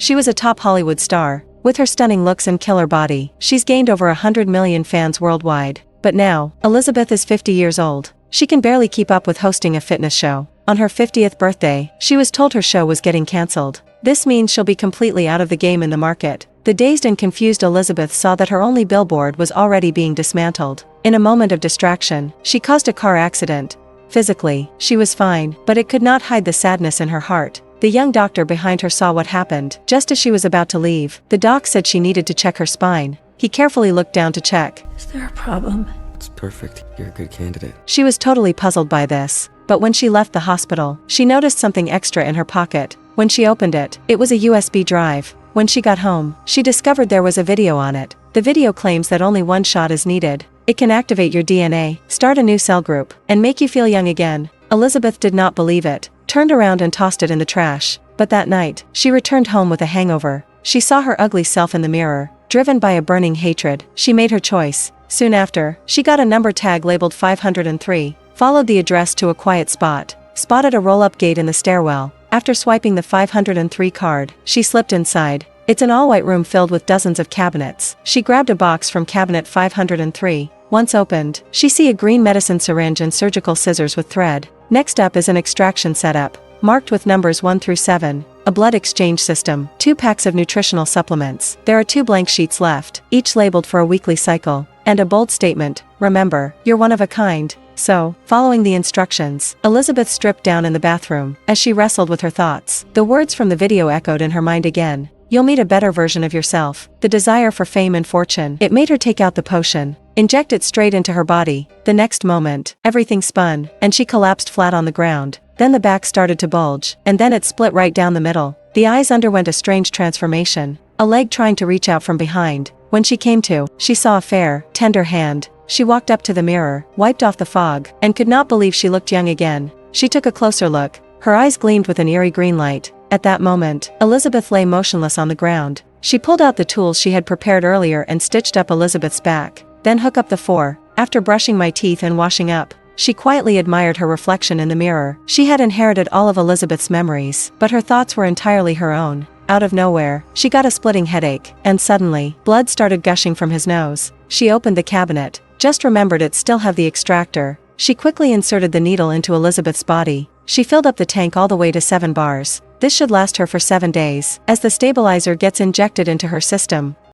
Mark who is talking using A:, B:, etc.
A: She was a top Hollywood star. With her stunning looks and killer body, she's gained over 100 million fans worldwide. But now, Elizabeth is 50 years old. She can barely keep up with hosting a fitness show. On her 50th birthday, she was told her show was getting cancelled. This means she'll be completely out of the game in the market. The dazed and confused Elizabeth saw that her only billboard was already being dismantled. In a moment of distraction, she caused a car accident. Physically, she was fine, but it could not hide the sadness in her heart. The young doctor behind her saw what happened. Just as she was about to leave, the doc said she needed to check her spine. He carefully looked down to check.
B: Is there a problem?
C: It's perfect. You're a good candidate.
A: She was totally puzzled by this. But when she left the hospital, she noticed something extra in her pocket. When she opened it, it was a USB drive. When she got home, she discovered there was a video on it. The video claims that only one shot is needed. It can activate your DNA, start a new cell group, and make you feel young again. Elizabeth did not believe it, turned around and tossed it in the trash. But that night, she returned home with a hangover. She saw her ugly self in the mirror. Driven by a burning hatred, she made her choice. Soon after, she got a number tag labeled 503, followed the address to a quiet spot, spotted a roll-up gate in the stairwell. After swiping the 503 card, she slipped inside. It's an all-white room filled with dozens of cabinets. She grabbed a box from cabinet 503. Once opened, she see a green medicine syringe and surgical scissors with thread. Next up is an extraction setup, marked with numbers 1 through 7, a blood exchange system, 2 packs of nutritional supplements. There are 2 blank sheets left, each labeled for a weekly cycle, and a bold statement, "Remember, you're one of a kind." So, following the instructions, Elizabeth stripped down in the bathroom. As she wrestled with her thoughts, the words from the video echoed in her mind again. You'll meet a better version of yourself. The desire for fame and fortune. It made her take out the potion, inject it straight into her body. The next moment, everything spun, and she collapsed flat on the ground. Then the back started to bulge, and then it split right down the middle. The eyes underwent a strange transformation, a leg trying to reach out from behind. When she came to, she saw a fair, tender hand. She walked up to the mirror, wiped off the fog, and could not believe she looked young again. She took a closer look. Her eyes gleamed with an eerie green light. At that moment, Elizabeth lay motionless on the ground. She pulled out the tools she had prepared earlier and stitched up Elizabeth's back. Then hook up the 4. After brushing my teeth and washing up, she quietly admired her reflection in the mirror. She had inherited all of Elizabeth's memories, but her thoughts were entirely her own. Out of nowhere, she got a splitting headache, and suddenly, blood started gushing from his nose. She opened the cabinet, just remembered it still had the extractor. She quickly inserted the needle into Elizabeth's body. She filled up the tank all the way to 7 bars. This should last her for 7 days. As the stabilizer gets injected into her system,